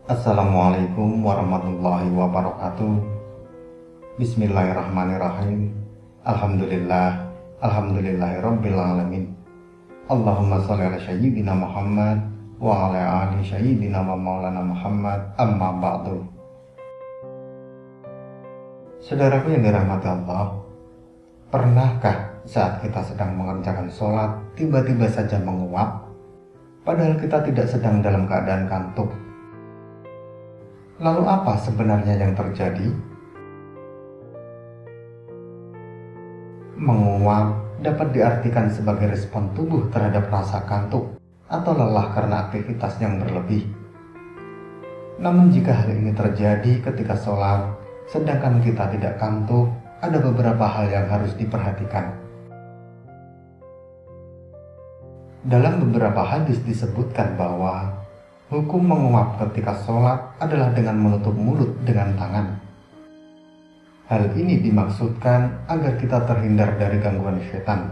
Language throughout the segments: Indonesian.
Assalamualaikum warahmatullahi wabarakatuh. Bismillahirrahmanirrahim. Alhamdulillahirabbil alamin. Allahumma shalli ala sayyidina Muhammad wa ala ali sayyidina wa maulana Muhammad, amma ba'du. Saudaraku yang dirahmati Allah, pernahkah saat kita sedang mengerjakan sholat tiba-tiba saja menguap, padahal kita tidak sedang dalam keadaan kantuk? Lalu apa sebenarnya yang terjadi? Menguap dapat diartikan sebagai respon tubuh terhadap rasa kantuk atau lelah karena aktivitas yang berlebih. Namun jika hal ini terjadi ketika sholat, sedangkan kita tidak kantuk, ada beberapa hal yang harus diperhatikan. Dalam beberapa hadis disebutkan bahwa hukum menguap ketika sholat adalah dengan menutup mulut dengan tangan. Hal ini dimaksudkan agar kita terhindar dari gangguan syaitan.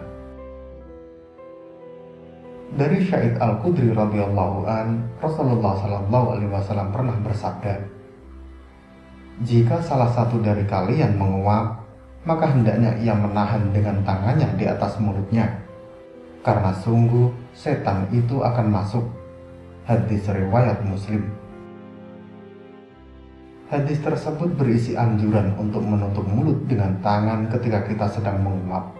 Dari Sa'id Al-Khudri radhiyallahu an, Rasulullah sallallahu alaihi wasallam pernah bersabda, "Jika salah satu dari kalian menguap, maka hendaknya ia menahan dengan tangannya di atas mulutnya, karena sungguh setan itu akan masuk." Hadis riwayat Muslim. Hadis tersebut berisi anjuran untuk menutup mulut dengan tangan ketika kita sedang menguap.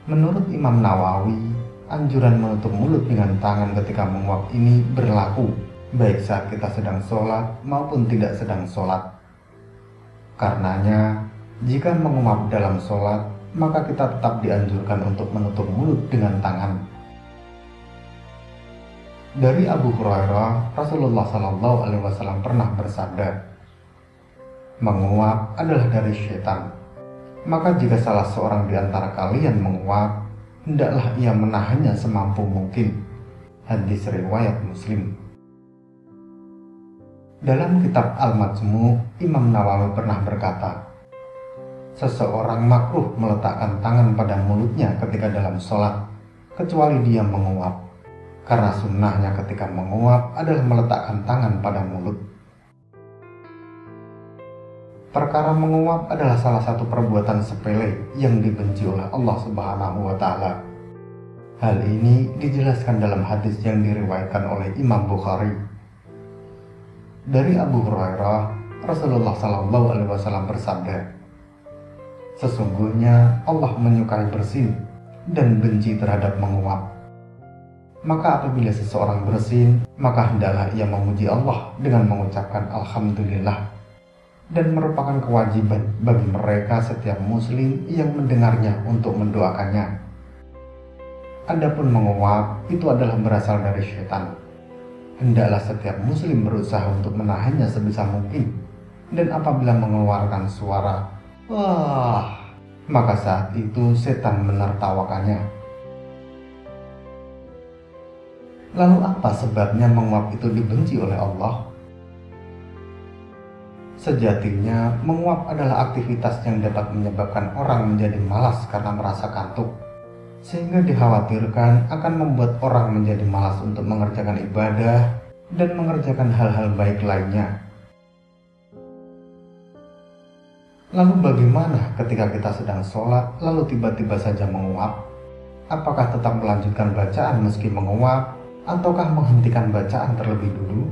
Menurut Imam Nawawi, anjuran menutup mulut dengan tangan ketika menguap ini berlaku baik saat kita sedang sholat maupun tidak sedang sholat. Karenanya, jika menguap dalam sholat, maka kita tetap dianjurkan untuk menutup mulut dengan tangan. Dari Abu Hurairah, Rasulullah Sallallahu Alaihi Wasallam pernah bersabda, "Menguap adalah dari syaitan. Maka jika salah seorang di antara kalian menguap, hendaklah ia menahannya semampu mungkin." Hadis riwayat Muslim. Dalam kitab Al-Majmu', Imam Nawawi pernah berkata, "Seseorang makruh meletakkan tangan pada mulutnya ketika dalam sholat, kecuali dia menguap. Karena sunnahnya ketika menguap adalah meletakkan tangan pada mulut." Perkara menguap adalah salah satu perbuatan sepele yang dibenci oleh Allah Subhanahu wa Ta'ala. Hal ini dijelaskan dalam hadis yang diriwayatkan oleh Imam Bukhari. Dari Abu Hurairah, Rasulullah Sallallahu Alaihi Wasallam bersabda, "Sesungguhnya Allah menyukai bersin dan benci terhadap menguap. Maka apabila seseorang bersin, maka hendaklah ia memuji Allah dengan mengucapkan Alhamdulillah, dan merupakan kewajiban bagi mereka setiap muslim yang mendengarnya untuk mendoakannya. Adapun menguap itu adalah berasal dari syaitan. Hendaklah setiap muslim berusaha untuk menahannya sebisa mungkin, dan apabila mengeluarkan suara wah, maka saat itu setan menertawakannya." Lalu apa sebabnya menguap itu dibenci oleh Allah? Sejatinya, menguap adalah aktivitas yang dapat menyebabkan orang menjadi malas karena merasa kantuk, sehingga dikhawatirkan akan membuat orang menjadi malas untuk mengerjakan ibadah dan mengerjakan hal-hal baik lainnya. Lalu bagaimana ketika kita sedang sholat lalu tiba-tiba saja menguap? Apakah tetap melanjutkan bacaan meski menguap, ataukah menghentikan bacaan terlebih dulu?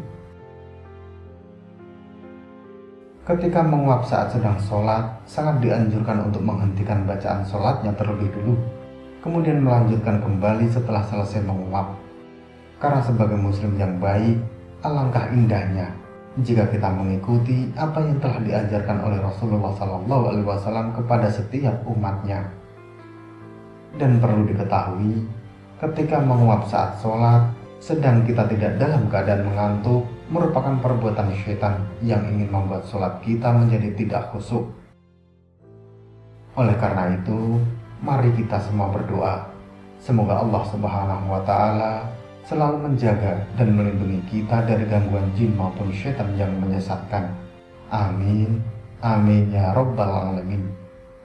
Ketika menguap saat sedang sholat, sangat dianjurkan untuk menghentikan bacaan sholatnya terlebih dulu, kemudian melanjutkan kembali setelah selesai menguap. Karena sebagai muslim yang baik, alangkah indahnya jika kita mengikuti apa yang telah diajarkan oleh Rasulullah SAW kepada setiap umatnya. Dan perlu diketahui, ketika menguap saat sholat, sedang kita tidak dalam keadaan mengantuk, merupakan perbuatan syaitan yang ingin membuat sholat kita menjadi tidak khusyuk. Oleh karena itu, mari kita semua berdoa. Semoga Allah Subhanahu wa Ta'ala selalu menjaga dan melindungi kita dari gangguan jin maupun syaitan yang menyesatkan. Amin. Amin ya Rabbal Alamin.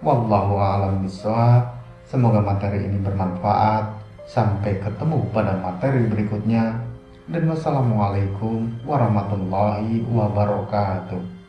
Wallahu a'lam bishawab. Semoga materi ini bermanfaat. Sampai ketemu pada materi berikutnya. dan wassalamualaikum warahmatullahi wabarakatuh.